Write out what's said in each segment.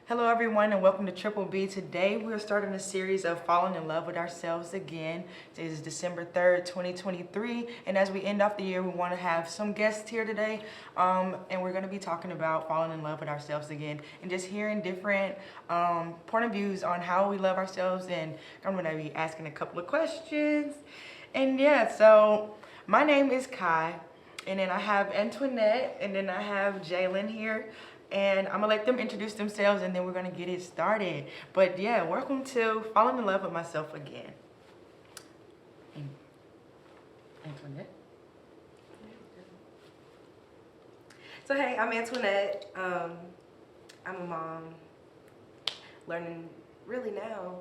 Hello, everyone, and welcome to Triple B. Today, we're starting a series of falling in love with ourselves again. It is December 3rd, 2023, and as we end off the year, we want to have some guests here today, and we're going to be talking about falling in love with ourselves again and just hearing different point of views on how we love ourselves. And I'm going to be asking a couple of questions. And yeah, so my name is Kai, and then I have Antoinette, and then I have Jalen here. And I'm gonna let them introduce themselves and then we're gonna get it started. But yeah, welcome to Falling in Love with Myself Again. Antoinette. So hey, I'm Antoinette. I'm a mom, learning really now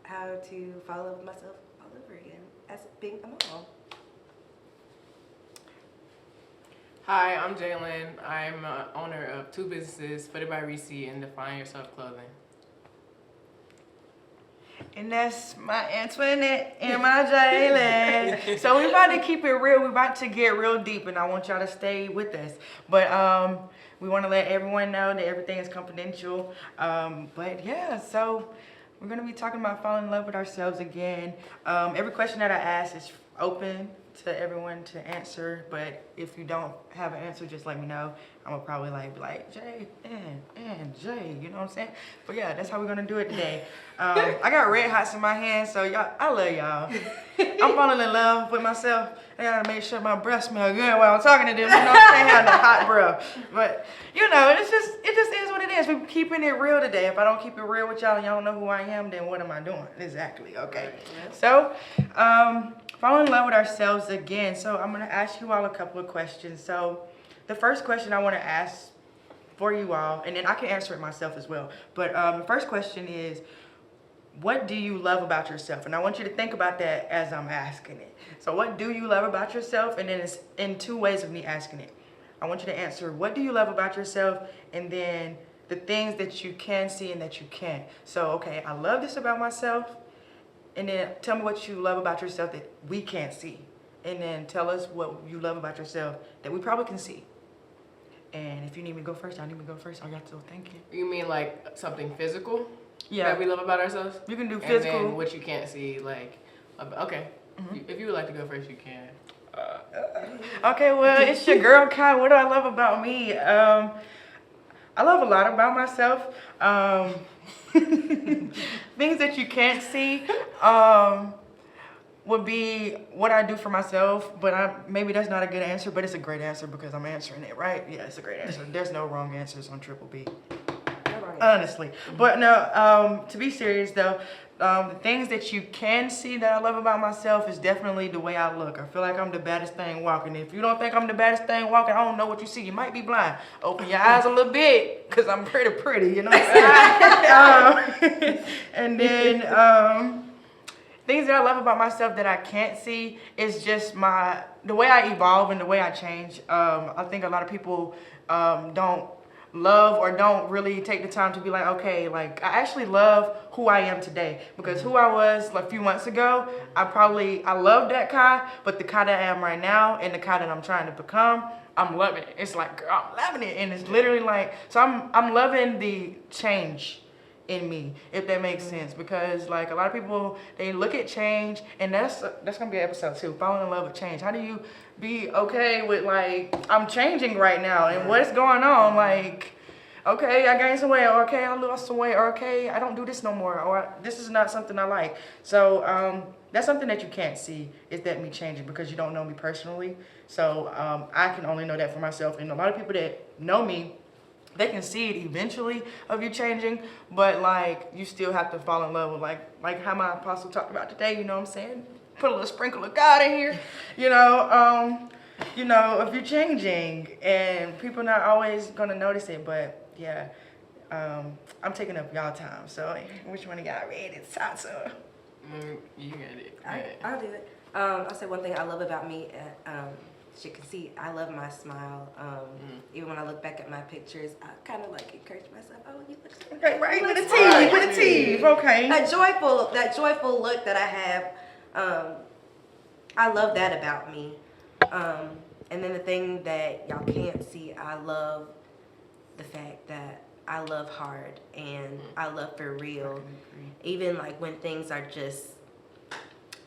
how to fall in love with myself all over again as being a mom. Hi, I'm Jalen. I'm owner of two businesses, Footed by Reese and Define Yourself Clothing. And that's my Antoinette and my Jalen. So we're about to keep it real. We're about to get real deep and I want y'all to stay with us. But we want to let everyone know that everything is confidential. But yeah, so we're going to be talking about falling in love with ourselves again. Every question that I ask is open to everyone to answer, but if you don't have an answer, just let me know. I'm gonna probably be like Jay and Jay, you know what I'm saying? But yeah, that's how we're gonna do it today. I got red hots in my hands, so y'all, I love y'all. I'm falling in love with myself. I gotta make sure my breath smell good while I'm talking to them. You know what I'm saying? Having a hot breath, but you know, it just is what it is. We're keeping it real today. If I don't keep it real with y'all and y'all don't know who I am, then what am I doing? Exactly. Okay. So, fall in love with ourselves again. So I'm gonna ask you all a couple of questions. So the first question I want to ask for you all, and then I can answer it myself as well. But the first question is, what do you love about yourself? And I want you to think about that as I'm asking it. So what do you love about yourself? And then it's in two ways of me asking it. I want you to answer, what do you love about yourself? And then the things that you can see and that you can't. So, okay, I love this about myself. And then tell me what you love about yourself that we can't see. And then tell us what you love about yourself that we probably can see. And if you need me to go first, I need me to go first. I got to thank you. You mean like something physical Yeah. that we love about ourselves? You can do physical. And then what you can't see, like, okay. If you would like to go first, you can. Okay, well, it's your girl, Kai. What do I love about me? I love a lot about myself. Things that you can't see would be what I do for myself, but maybe that's not a good answer, but it's a great answer because I'm answering it, right? Yeah, it's a great answer. There's no wrong answers on Triple B. Honestly. But no, to be serious though, the things that you can see that I love about myself is definitely the way I look. I feel like I'm the baddest thing walking. If you don't think I'm the baddest thing walking, I don't know what you see. You might be blind. Open your eyes a little bit, because I'm pretty, you know what I'm saying? And then things that I love about myself that I can't see is just the way I evolve and the way I change. I think a lot of people don't love or don't really take the time to be like, okay, like I actually love who I am today, because who I was like a few months ago, I love that Kai, but the Kai that I am right now and the Kai that I'm trying to become, I'm loving it. It's like, girl, I'm loving it. And it's literally like, so I'm loving the change in me, if that makes sense, because like a lot of people, they look at change, and that's gonna be episode 2, falling in love with change. How do you be okay with like, I'm changing right now and what's going on? Like, okay, I gained some weight, or okay, I lost some weight, or okay, I don't do this no more, or this is not something I like. So that's something that you can't see, is that me changing, because you don't know me personally. So I can only know that for myself, and a lot of people that know me, they can see it eventually of you changing, but like you still have to fall in love with like how my apostle talked about today, you know what I'm saying? Put a little sprinkle of God in here, you know, if you're changing, and people not always gonna notice it, but yeah, I'm taking up y'all time, so which one of y'all ready to talk to? You got it. I'll do it. I'll say one thing I love about me. As you can see, I love my smile. Even when I look back at my pictures, I kind of like encourage myself. Oh, you look so Okay, right, with a smile. with a teeth, okay. That joyful look that I have. I love that about me. And then the thing that y'all can't see, I love the fact that I love hard and I love for real. Agree. Even like when things are just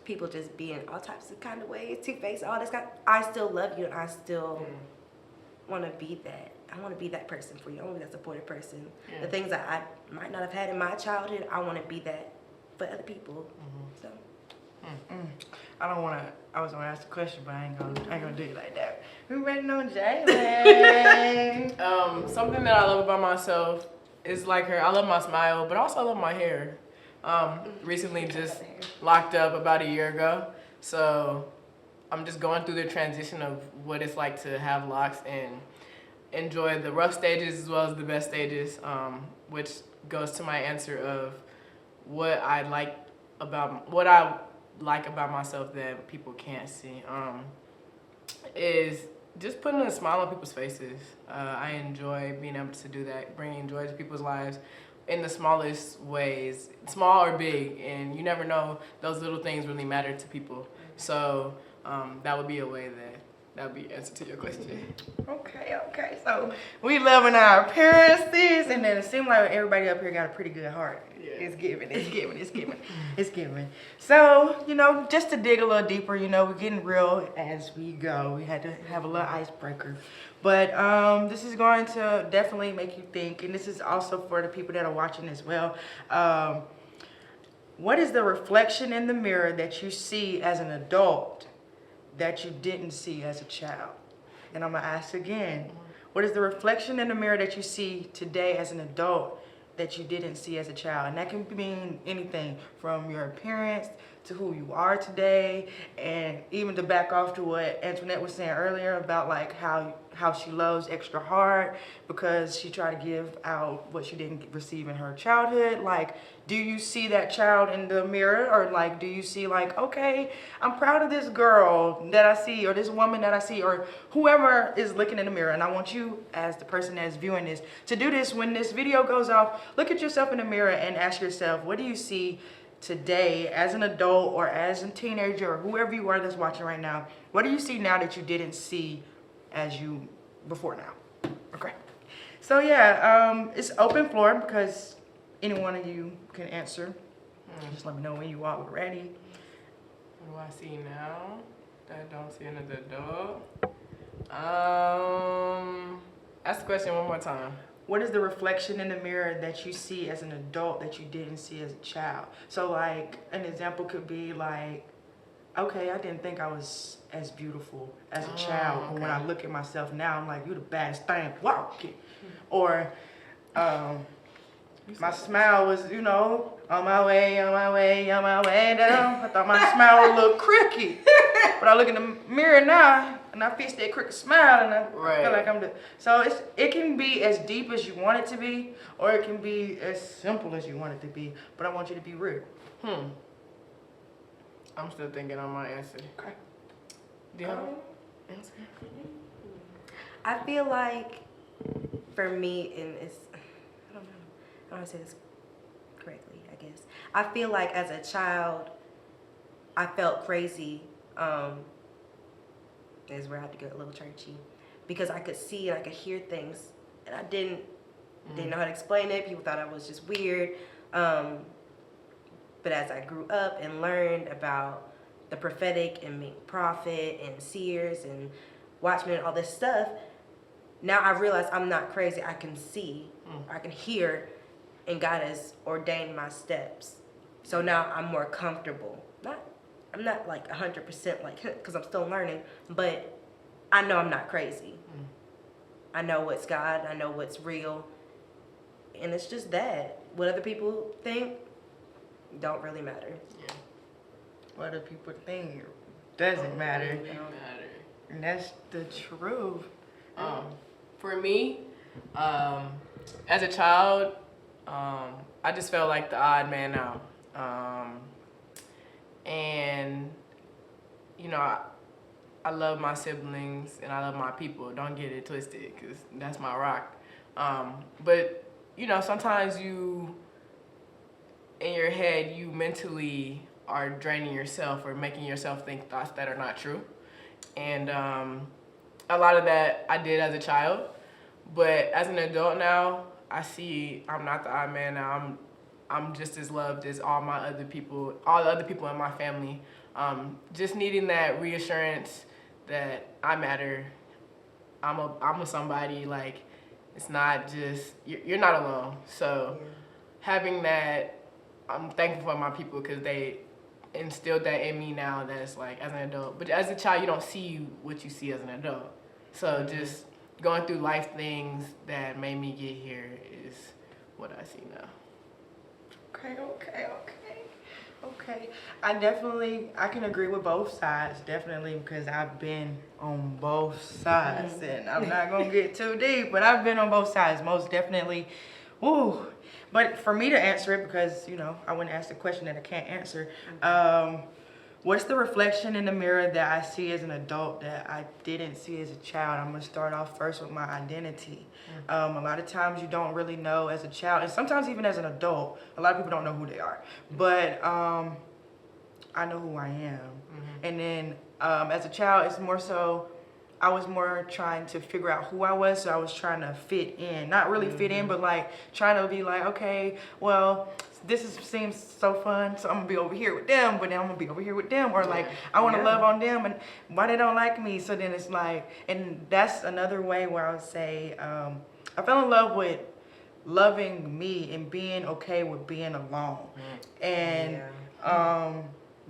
people just being all types of kind of ways, two-faced, all this kind. I still love you and I still want to be that. I want to be that person for you. I want to be that supportive person. Yeah. The things that I might not have had in my childhood, I want to be that for other people. So. I don't want to. I was gonna ask the question, but I ain't gonna do it like that. We waiting on Jalen. Something that I love about myself is like her. I love my smile, but also I love my hair. Recently just locked up about a year ago, so I'm just going through the transition of what it's like to have locks and enjoy the rough stages as well as the best stages, which goes to my answer of what I like about myself that people can't see, is just putting a smile on people's faces. I enjoy being able to do that, bringing joy to people's lives in the smallest ways, small or big, and you never know, those little things really matter to people. So that would be a way that would be the answer to your question. Okay. So we loving our appearances, and then it seems like everybody up here got a pretty good heart. Yeah. It's giving. So, just to dig a little deeper, we're getting real as we go. We had to have a little icebreaker. But this is going to definitely make you think, and this is also for the people that are watching as well. What is the reflection in the mirror that you see as an adult that you didn't see as a child? And I'm going to ask again, what is the reflection in the mirror that you see today as an adult that you didn't see as a child? And that can mean anything from your appearance to who you are today, and even to back off to what Antoinette was saying earlier about like how she loves extra hard because she tried to give out what she didn't receive in her childhood. Like, do you see that child in the mirror, or like do you see like, okay, I'm proud of this girl that I see, or this woman that I see, or whoever is looking in the mirror? And I want you, as the person that is viewing this, to do this when this video goes off. Look at yourself in the mirror and ask yourself, what do you see today as an adult or as a teenager or whoever you are that's watching right now? What do you see now that you didn't see as you before now? Okay. So yeah, it's open floor because any one of you can answer. Just let me know when you all are ready. What do I see now that I don't see in an adult? Ask the question one more time. What is the reflection in the mirror that you see as an adult that you didn't see as a child? So like an example could be like, okay, I didn't think I was as beautiful as a child, but when I look at myself now, I'm like, you the baddest thing. Wow. Or my smile was, on my way down. I thought my smile was a little crooked. But I look in the mirror now, and I fix that crooked smile, and I feel like I'm so it can be as deep as you want it to be, or it can be as simple as you want it to be. But I want you to be real. I'm still thinking on my answer. Okay. Do you have an answer? I feel like for me, and it's, I don't know how to say this correctly, I guess. I feel like as a child, I felt crazy. Is where I have to get a little churchy, because I could see and I could hear things, and I didn't know how to explain it. People thought I was just weird. But as I grew up and learned about the prophetic and being prophet and seers and watchmen and all this stuff, now I realize I'm not crazy. I can see, I can hear, and God has ordained my steps. So now I'm more comfortable. I'm not like 100% like, because I'm still learning, but I know I'm not crazy. I know what's God, I know what's real, and it's just that. What other people think don't really matter. Yeah. What other people think doesn't matter. Really matter. And that's the truth. For me, as a child, I just felt like the odd man out. And, I love my siblings and I love my people. Don't get it twisted, because that's my rock. But, sometimes you, in your head, you mentally are draining yourself or making yourself think thoughts that are not true. And a lot of that I did as a child. But as an adult now, I see I'm not the odd man now. I'm just as loved as all the other people in my family. Just needing that reassurance that I matter. I'm a somebody. Like, it's not just you're not alone. So having that, I'm thankful for my people because they instilled that in me now. That's like as an adult, but as a child, you don't see what you see as an adult. So just going through life things that made me get here is what I see now. Okay. I can agree with both sides, definitely, because I've been on both sides, and I'm not gonna get too deep, but I've been on both sides, most definitely. Ooh, but for me to answer it, because I wouldn't ask the question that I can't answer. What's the reflection in the mirror that I see as an adult that I didn't see as a child? I'm gonna start off first with my identity. A lot of times you don't really know as a child, and sometimes even as an adult, a lot of people don't know who they are. But I know who I am. And then as a child, it's more so, I was more trying to figure out who I was, so I was trying to fit in. Not really fit in, but like trying to be like, okay, well, seems so fun, so I'm gonna be over here with them, but then I'm gonna be over here with them, or like I want to love on them, and why they don't like me? So then it's like, and that's another way where I would say I fell in love with loving me and being okay with being alone, and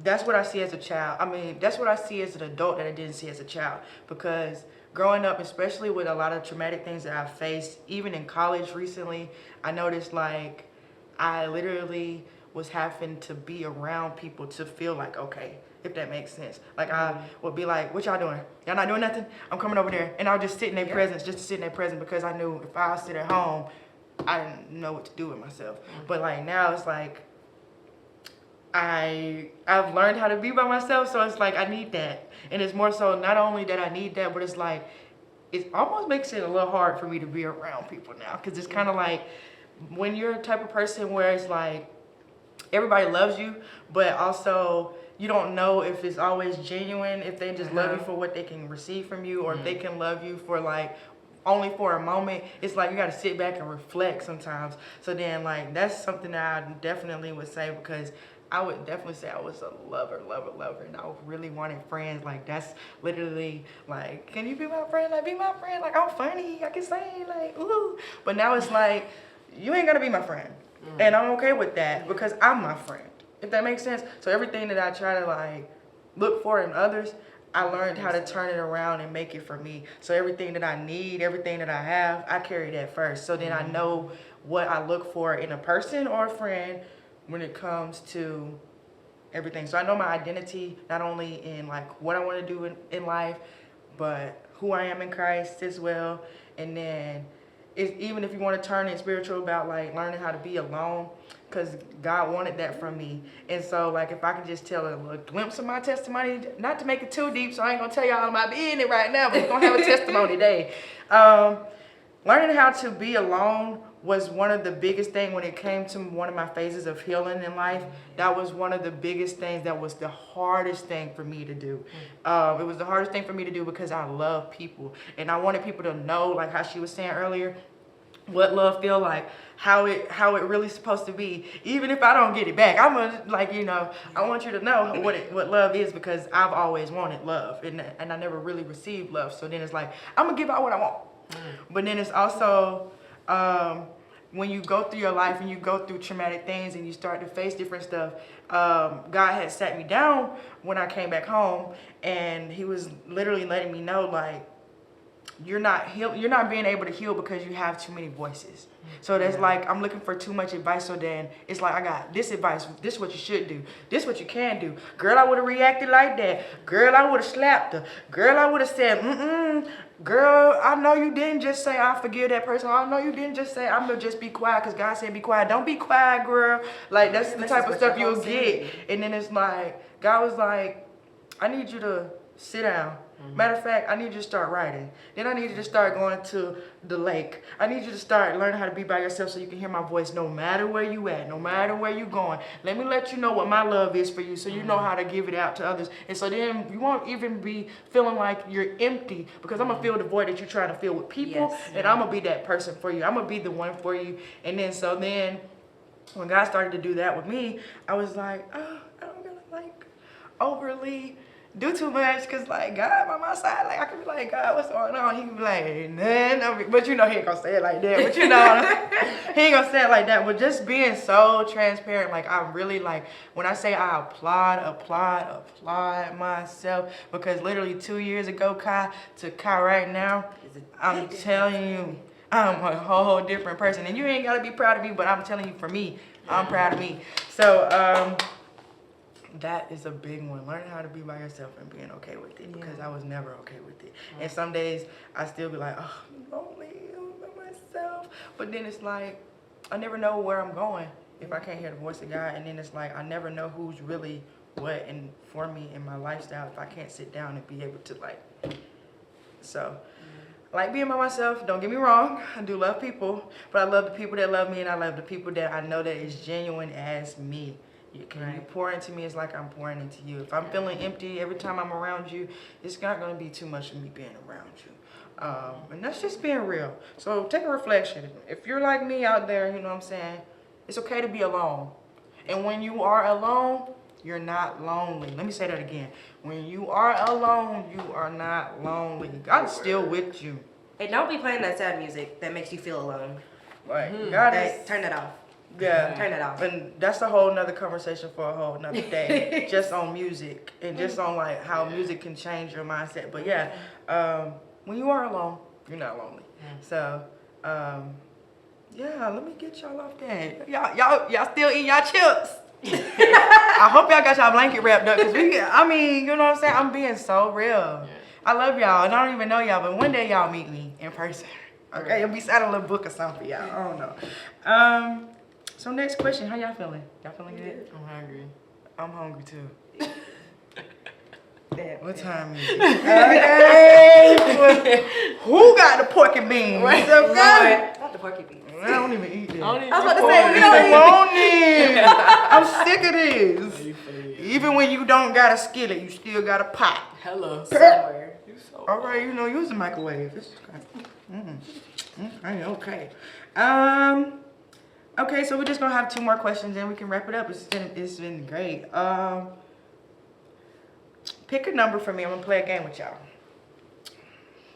that's what I see as a child. I mean, that's what I see as an adult that I didn't see as a child, because growing up, especially with a lot of traumatic things that I've faced, even in college recently, I noticed like I literally was having to be around people to feel like okay, if that makes sense. Like I would be like, what y'all doing? Y'all not doing nothing? I'm coming over there. And I'll just sit in their presence, just to sit in their presence, because I knew if I sit at home, I didn't know what to do with myself. But like now it's like, I've learned how to be by myself, so it's like I need that. And it's more so not only that I need that, but it's like, it almost makes it a little hard for me to be around people now, because it's kind of like, when you're a type of person where it's like everybody loves you, but also you don't know if it's always genuine, if they just love you for what they can receive from you, or if they can love you for like only for a moment. It's like you got to sit back and reflect sometimes. So then like that's something that I definitely would say, because I would definitely say I was a lover, and I really wanted friends. Like that's literally like, can you be my friend? Like be my friend. Like I'm funny, I can sing, like ooh. But now it's like, you ain't gonna be my friend, and I'm okay with that because I'm my friend. If that makes sense. So everything that I try to like look for in others, I learned how to turn it around and make it for me. So everything that I need, everything that I have, I carry that first. So then I know what I look for in a person or a friend when it comes to everything. So I know my identity, not only in like what I want to do in life, but who I am in Christ as well. And then even if you want to turn it spiritual about like learning how to be alone, because God wanted that from me. And so like if I could just tell a glimpse of my testimony, not to make it too deep, so I ain't gonna tell y'all my being it right now, but we're gonna have a testimony day. Learning how to be alone was one of the biggest things when it came to one of my phases of healing in life. That was one of the biggest things. That was the hardest thing for me to do. It was the hardest thing for me to do because I love people. And I wanted people to know, like how she was saying earlier, what love feel like, how it really supposed to be. Even if I don't get it back, I'm gonna I want you to know what love is, because I've always wanted love, and I never really received love. So then it's like, I'm gonna give out what I want. But then it's also when you go through your life and you go through traumatic things and you start to face different stuff, God had sat me down when I came back home, and he was literally letting me know, like, you're not being able to heal because you have too many voices. So that's like, I'm looking for too much advice. So then it's like, I got this advice. This is what you should do. This is what you can do. Girl, I would have reacted like that. Girl, I would have slapped her. Girl, I would have said, Girl, I know you didn't just say I forgive that person. I know you didn't just say I'm gonna just be quiet because God said be quiet. Don't be quiet, girl. Like that's the type of stuff you'll get. And then it's like, God was like, I need you to sit down. Matter of fact, I need you to start writing. Then I need you to start going to the lake. I need you to start learning how to be by yourself so you can hear my voice no matter where you at, no matter where you going. Let me let you know what my love is for you so you know how to give it out to others. And so then you won't even be feeling like you're empty because I'm going to fill the void that you're trying to fill with people. Yes. And I'm going to be that person for you. I'm going to be the one for you. And then when God started to do that with me, I was like, oh, I don't gotta like overly do too much, cause like God by my side, like I could be like, God, what's going on? He could be like, nah, but you know he ain't gonna say it like that. But you know, he ain't gonna say it like that. But just being so transparent, like I really like when I say I applaud myself, because literally 2 years ago, Kai to Kai right now, I'm telling you, I'm a whole different person. And you ain't gotta be proud of me, but I'm telling you, for me, I'm proud of me. So that is a big one. Learning how to be by yourself and being okay with it, because I was never okay with it. And some days I still be like, oh, I'm lonely, I'm by myself. But then it's like, I never know where I'm going if I can't hear the voice of God. And then it's like, I never know who's really what and for me in my lifestyle if I can't sit down and be able to like, so. I like being by myself, don't get me wrong, I do love people, but I love the people that love me, and I love the people that I know that is genuine as me. You pour into me, it's like I'm pouring into you. If I'm feeling empty every time I'm around you, it's not going to be too much of me being around you. And that's just being real. So take a reflection. If you're like me out there, you know what I'm saying, it's okay to be alone. And when you are alone, you're not lonely. Let me say that again. When you are alone, you are not lonely. God is still with you. And don't be playing that sad music that makes you feel alone. Right. God is, Turn it off. yeah. Turn it off. And that's a whole nother conversation for a whole nother day. Just on music and just on like how music can change your mindset. But yeah, when you are alone, you're not lonely. So yeah, let me get y'all off that. Y'all still eat y'all chips. I hope y'all got y'all blanket wrapped up, because I mean, you know what I'm saying? I'm being so real. Yeah. I love y'all, and I don't even know y'all, but one day y'all meet me in person. Okay, you'll be signing a little book or something for y'all. I don't know. So next question, how y'all feeling? Y'all feeling good? I'm hungry. I'm hungry too. Damn. What time is it? Okay. Who got the pork and beans? Right. Okay. Not the porky beans. I don't even eat that. I was about to say, we don't eat. I'm sick of this. Even when you don't got a skillet, you still got a pot. Hello. Somewhere. You so All right, you know, use the microwave. Okay. Okay, so we're just gonna have 2 more questions and we can wrap it up. It's been great. Pick a number for me. I'm gonna play a game with y'all.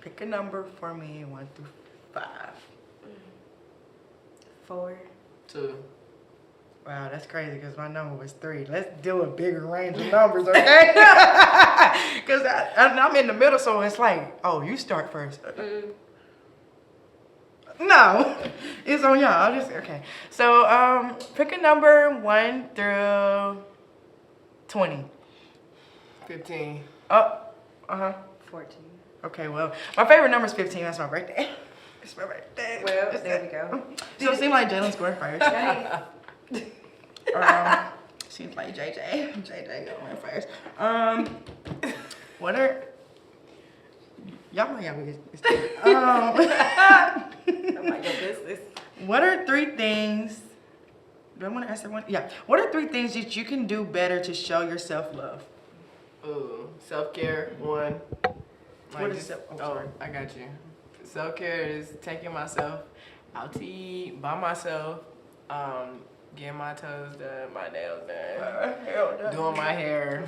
Pick a number for me, 1 through 5. 4. 2. Wow, that's crazy because my number was 3. Let's do a bigger range of numbers, okay? Because I'm in the middle, so it's like, oh, you start first. No, it's on y'all. Okay. So, pick a number 1 through 20. 15. Oh, 14. Okay, well, my favorite number is 15. That's my birthday. It's my birthday. Well, there we go. So it seems like Jalen's going first. Seems like JJ. JJ going first. What are... Y'all might have this. What are 3 things... Do I want to answer one? Yeah. What are 3 things that you can do better to show your self-love? Ooh, self-care, 1. What is self? Oh, sorry. I got you. Self-care is taking myself out to eat by myself, getting my toes done, my nails done, doing my hair,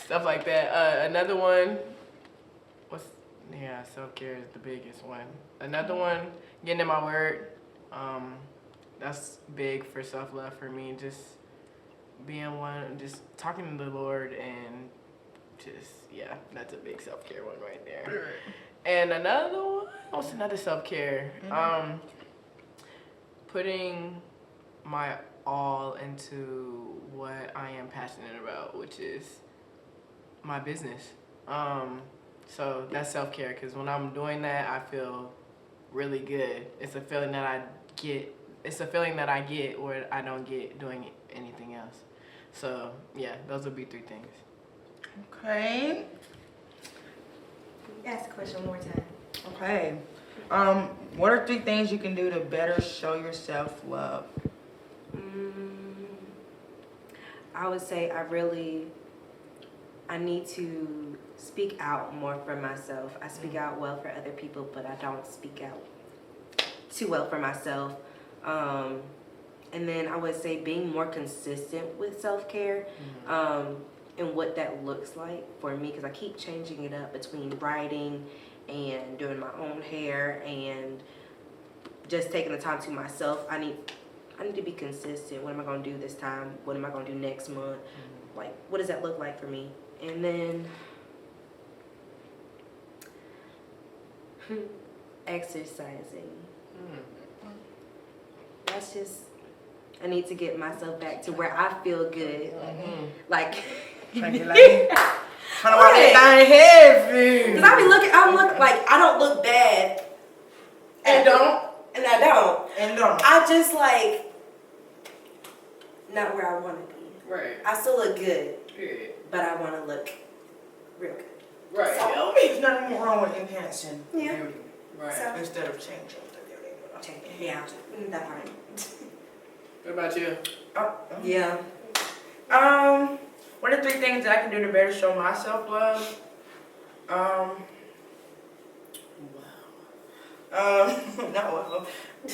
stuff like that. Another one, self-care is the biggest one. Another one, getting in my word. That's big for self-love for me. Just being one, just talking to the Lord, and that's a big self-care one right there. And another one, what's another self-care? Putting my all into what I am passionate about, which is my business. So that's self-care, because when I'm doing that, I feel really good. It's a feeling that I get. It's a feeling that I get or I don't get doing anything else. So yeah, those would be 3 things. Okay. Ask the question one more time. Okay. What are 3 things you can do to better show your self-love? I would say I need to speak out more for myself. I speak out well for other people, but I don't speak out too well for myself. And then I would say being more consistent with self-care and what that looks like for me, because I keep changing it up between writing and doing my own hair and just taking the time to myself. I need to be consistent. What am I going to do this time? What am I going to do next month? Like, what does that look like for me? And then exercising. That's just, I need to get myself back to where I feel good. Like, Trying to like, trying to work that thing heavy. because I look like I don't look bad. And I don't. I just like, not where I want to be. Right. I still look good, Period. but I want to look real good. Right. So, there's nothing wrong with enhancing Yeah. beauty Right. So- instead of changing the beauty. Yeah, that part. What about you? Yeah. What are 3 things that I can do to better show my self-love? Not well.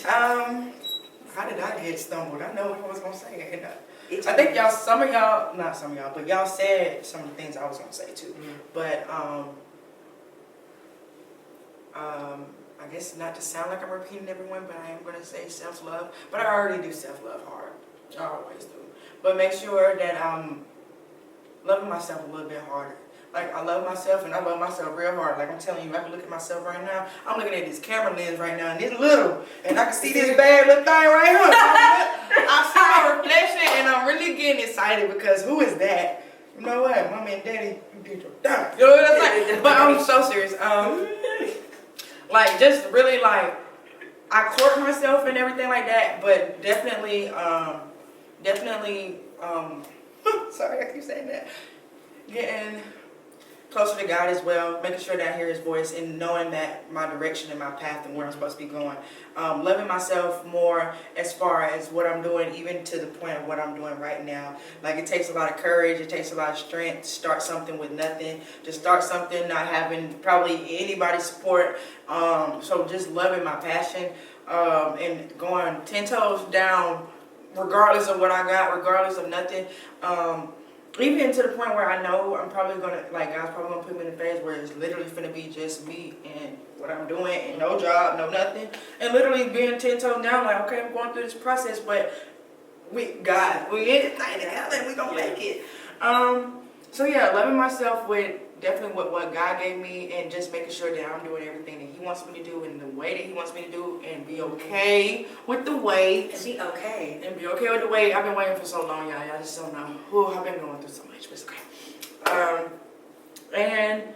How did I get stumbled? I know what I was gonna say. And, I think not some of y'all, but y'all said some of the things I was gonna say too. But I guess not to sound like I'm repeating everyone, but I am gonna say self-love. But I already do self-love hard. I always do. But make sure that I'm loving myself a little bit harder. Like, I love myself, and I love myself real hard. Like, I'm telling you, I can look at myself right now. I'm looking at this camera lens right now, and it's little. And I can see this bad little thing right here. I see my reflection, and I'm really getting excited because who is that? You know what? Mama and daddy, you did your thing. You know what I'm saying? But I'm so serious. Like, just really, like, I court myself and everything like that, but definitely, sorry, I keep saying that. Getting closer to God as well, making sure that I hear His voice and knowing that my direction and my path and where I'm supposed to be going. Loving myself more as far as what I'm doing, even to the point of what I'm doing right now. Like, it takes a lot of courage, it takes a lot of strength to start something with nothing, to start something not having probably anybody's support. So just loving my passion and going 10 toes down regardless of what I got, regardless of nothing. Even to the point where I know I'm probably gonna, like, God's probably gonna put me in a phase where it's literally gonna be just me and what I'm doing and no job, no nothing. And literally being 10 toes down, like, okay, I'm going through this process, but we in this thing together and we gonna make it. So yeah, loving myself with definitely with what God gave me and just making sure that I'm doing everything that He wants me to do in the way that He wants me to do and be okay with the wait. And be okay. And be okay with the wait. I've been waiting for so long, y'all. Y'all just don't know. Ooh, I've been going through so much, but it's okay. And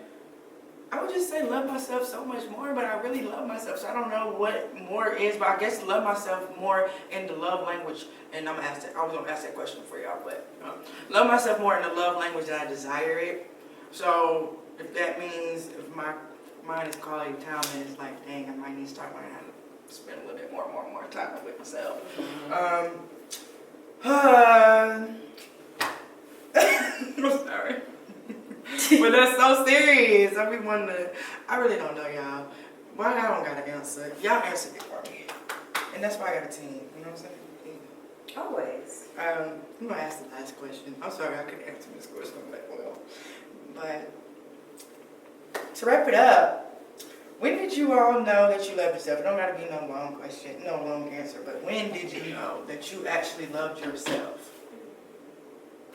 I would just say love myself so much more, but I really love myself, so I don't know what more is, but I guess love myself more in the love language, and I was gonna ask that question for y'all, but love myself more in the love language that I desire it. So if that means if my mind is quality time, then it's like, dang, I might need to start learning how to spend a little bit more time with myself. I'm sorry. But that's so serious. I really don't know, y'all. Why I don't got an answer? Y'all answered it for me. And that's why I got a team. You know what I'm saying? Always. I'm gonna ask the last question. I'm sorry I couldn't answer this question that well. But to wrap it up, when did you all know that you loved yourself? It don't gotta be no long question, no long answer, but when did you know that you actually loved yourself?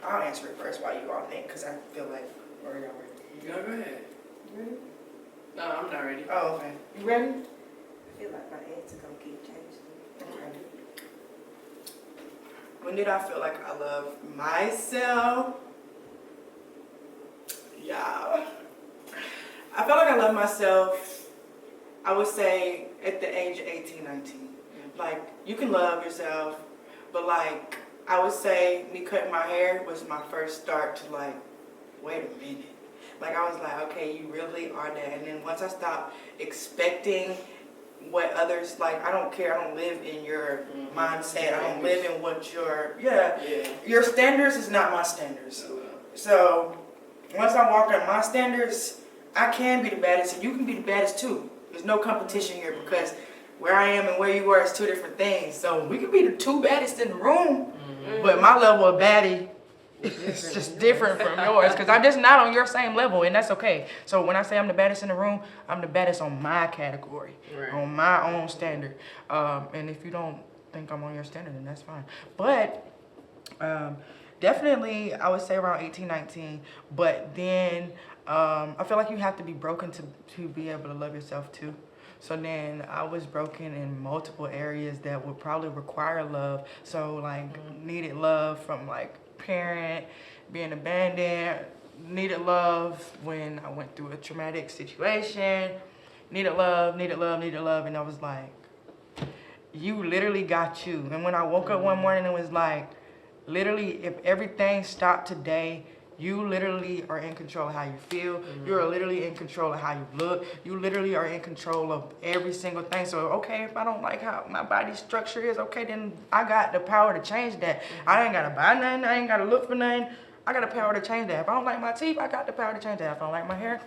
I'll answer it first while you all think, because I feel like, or y'all ready? Go ahead. You ready? No, I'm not ready. Oh, okay. You ready? I feel like my answer gonna keep changing. Okay. When did I feel like I loved myself? Yeah. I felt like I loved myself, I would say, at the age of 18, 19. Like, you can love yourself, but like, I would say me cutting my hair was my first start to like wait a minute. Like, I was like, okay, you really are that. And then once I stopped expecting what others, like, I don't care. I don't live in your mindset. I don't live in what your standards is not my standards. So once I walk on my standards, I can be the baddest and you can be the baddest too. There's no competition here because where I am and where you are is two different things. So we could be the two baddest in the room, but my level of baddie is just different from yours because I'm just not on your same level, and that's okay. So when I say I'm the baddest in the room, I'm the baddest on my category, on my own standard. And if you don't think I'm on your standard, then that's fine. But definitely, I would say around 18, 19. But then I feel like you have to be broken to be able to love yourself too. So then I was broken in multiple areas that would probably require love. So like needed love from like parent, being abandoned, needed love when I went through a traumatic situation, needed love, and I was like, you literally got you. And when I woke up one morning, it was like, literally, if everything stopped today, you literally are in control of how you feel. You're literally in control of how you look. You literally are in control of every single thing. So, okay, if I don't like how my body structure is, okay, then I got the power to change that. I ain't got to buy nothing. I ain't got to look for nothing. I got the power to change that. If I don't like my teeth, I got the power to change that. If I don't like my hair,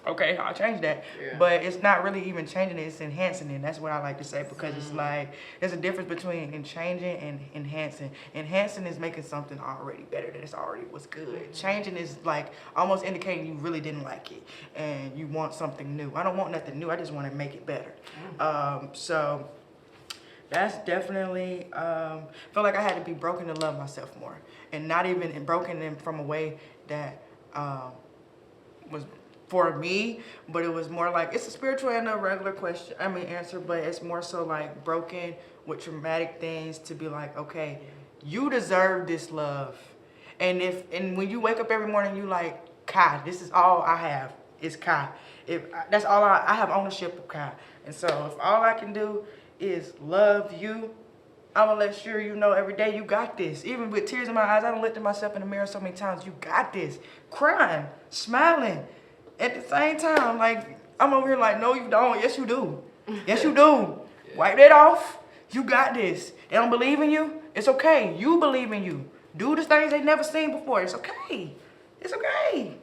okay, I'll change that. Yeah. But it's not really even changing it, it's enhancing it. That's what I like to say because it's like, there's a difference between changing and enhancing. Enhancing is making something already better than it's already was good. Changing is like almost indicating you really didn't like it and you want something new. I don't want nothing new, I just want to make it better. So that's definitely, feel like I had to be broken to love myself more. And not even broken in from a way that was for me, but it was more like, it's a spiritual and a regular answer, but it's more so like broken with traumatic things to be like, okay, you deserve this love. And when you wake up every morning, you like, Kai, this is all I have, is Kai. That's all I have ownership of Kai. And so if all I can do is love you, I'm gonna let sure you know every day you got this. Even with tears in my eyes, I done looked at myself in the mirror so many times, you got this. Crying, smiling. At the same time, like, I'm over here like, no, you don't. Yes, you do. Yes, you do. Wipe that off. You got this. They don't believe in you. It's okay. You believe in you. Do the things they never seen before. It's okay. It's okay.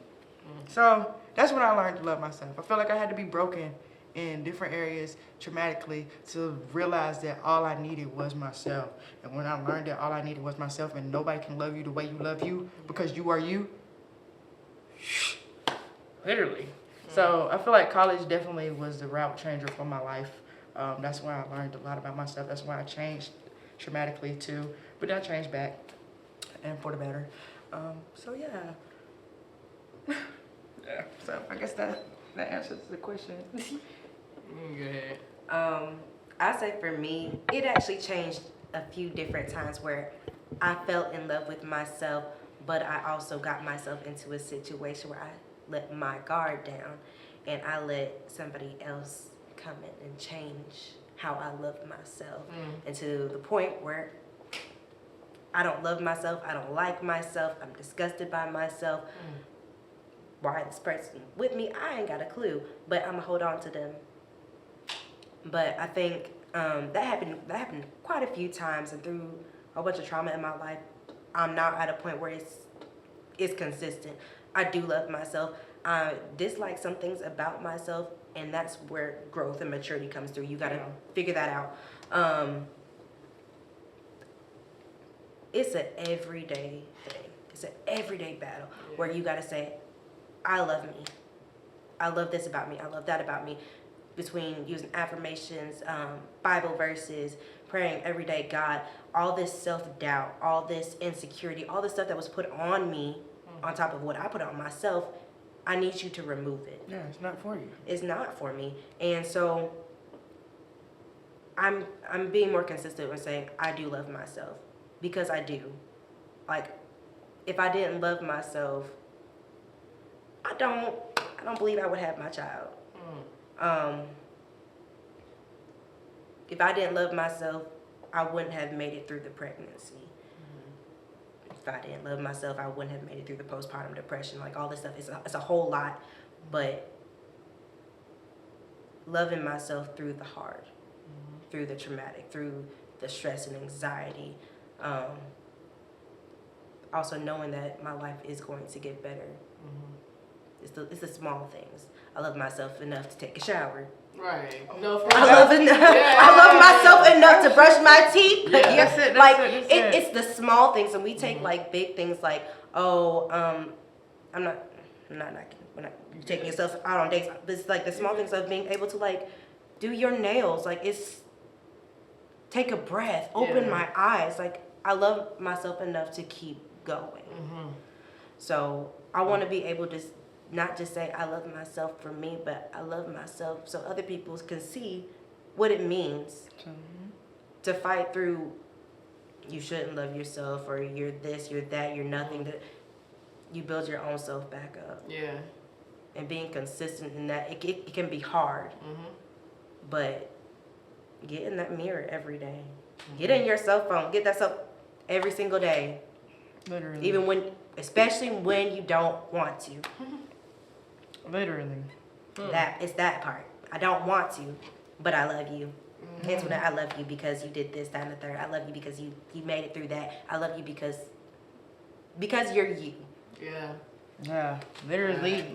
So that's when I learned to love myself. I feel like I had to be broken in different areas traumatically to realize that all I needed was myself. And when I learned that all I needed was myself and nobody can love you the way you love you because you are you, literally. So I feel like college definitely was the route changer for my life. That's why I learned a lot about myself. That's why I changed traumatically too. But then I changed back and for the better. So yeah. Yeah. So I guess that answers the question. Go ahead. I say for me, it actually changed a few different times where I fell in love with myself, but I also got myself into a situation where I let my guard down and I let somebody else come in and change how I love myself. And to the point where I don't love myself, I don't like myself, I'm disgusted by myself. Why this person with me, I ain't got a clue, but I'm gonna hold on to them. But I think that happened quite a few times, and through a bunch of trauma in my life, I'm now at a point where it's consistent. I do love myself. I dislike some things about myself, and that's where growth and maturity comes through. You gotta figure that out. It's an everyday thing. It's an everyday battle where you gotta say, I love me. I love this about me. I love that about me. Between using affirmations, Bible verses, praying every day, God, all this self-doubt, all this insecurity, all this stuff that was put on me on top of what I put on myself, I need you to remove it. Yeah, it's not for you. It's not for me. And so I'm being more consistent with saying I do love myself, because I do. Like, if I didn't love myself, I don't believe I would have my child. If I didn't love myself, I wouldn't have made it through the pregnancy. if I didn't love myself, I wouldn't have made it through the postpartum depression. Like all this stuff, it's a whole lot, but loving myself through the hard, through the traumatic, through the stress and anxiety. Also knowing that my life is going to get better. It's the small things. I love myself enough to take a shower. Right. No, for I love myself enough to brush my teeth. Yeah, that's it. It's the small things, and we take like big things like, oh, I'm not you're taking yourself out on dates. But it's like the small things of being able to like do your nails. Like it's take a breath, open my eyes. Like I love myself enough to keep going. So I want to be able to not just say I love myself for me, but I love myself so other people can see what it means to fight through you shouldn't love yourself, or you're this, you're that, you're nothing. That you build your own self back up. Yeah. And being consistent in that, it can be hard. But get in that mirror every day. Get in your cell phone. Get that stuff every single day. Literally. Especially when you don't want to. Literally. It's that part. I don't want to, but I love you. Antoinette, I love you because you did this, that, and the third. I love you because you made it through that. I love you because you're you. Yeah. Yeah. Literally.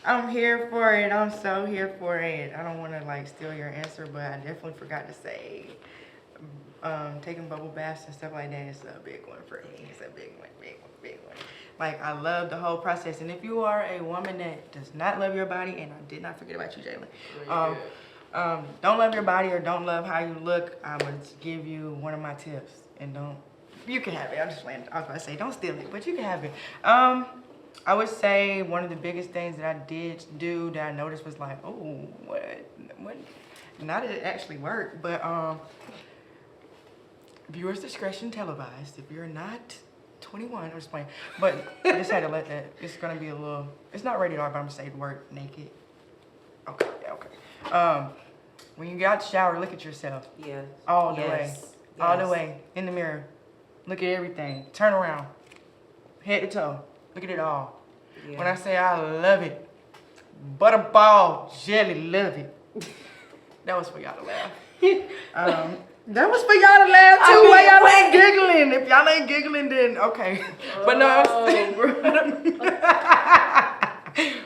I'm here for it. I'm so here for it. I don't want to like steal your answer, but I definitely forgot to say taking bubble baths and stuff like that is a big one for me. It's a big one. Like, I love the whole process. And if you are a woman that does not love your body, and I did not forget about you, Jalen, don't love your body or don't love how you look, I'm going to give you one of my tips. And you can have it. I was about to say, don't steal it, but you can have it. I would say one of the biggest things that I did do that I noticed was like, oh, what? Not that it actually worked, but viewers' discretion televised. If you're not 21, I'm just playing. But I just had to let that. It's gonna be a little. It's not rated R, but I'm gonna say the word naked. Okay, yeah, okay. When you get out the shower, look at yourself. Yeah. All the way. All the way in the mirror. Look at everything. Turn around. Head to toe. Look at it all. Yeah. When I say I love it, butterball jelly, love it. That was for y'all to laugh. That was for y'all to laugh too. Why y'all ain't giggling? If y'all ain't giggling, then okay. But no,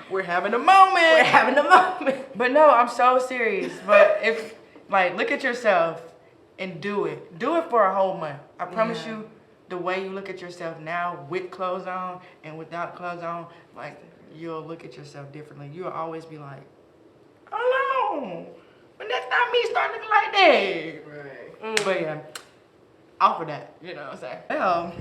we're having a moment. We're having a moment. But no, I'm so serious. But if look at yourself and do it. Do it for a whole month. I promise you. The way you look at yourself now with clothes on and without clothes on, like you'll look at yourself differently. You'll always be like, oh no, but that's not me starting looking like that. Right. But yeah, off of that, you know what I'm saying? Well,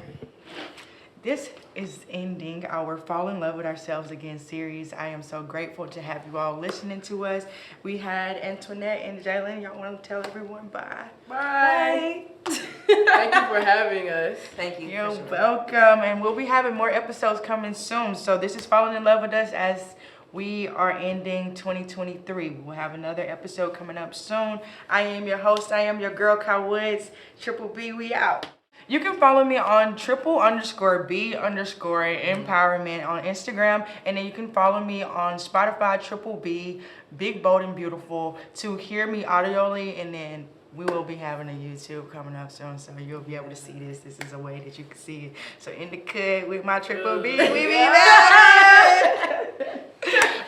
this is ending our Fall in Love with Ourselves Again series. I am so grateful to have you all listening to us. We had Antoinette and Jalen. Y'all want to tell everyone bye? Bye. Thank you for having us. Thank you. You're welcome. And we'll be having more episodes coming soon. So this is Falling in Love with Us as we are ending 2023. We'll have another episode coming up soon. I am your host. I am your girl, Kyle Woods. Triple B, we out. You can follow me on triple_B_empowerment on Instagram. And then you can follow me on Spotify, Triple B, Big, Bold, and Beautiful to hear me audioly. And then we will be having a YouTube coming up soon. So you'll be able to see this. This is a way that you can see it. So in the cut with my Triple B, we be back.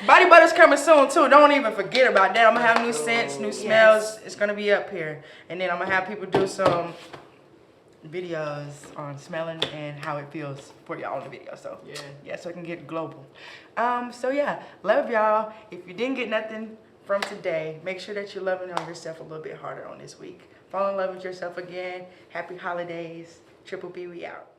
Body Butter's coming soon too. Don't even forget about that. I'm going to have new scents, new smells. It's going to be up here. And then I'm going to have people do some videos on smelling and how it feels for y'all in the video. So yeah, so it can get global. So yeah, love y'all. If you didn't get nothing from today, make sure that you're loving on yourself a little bit harder on this week. Fall in love with yourself again. Happy holidays. Triple B, we out.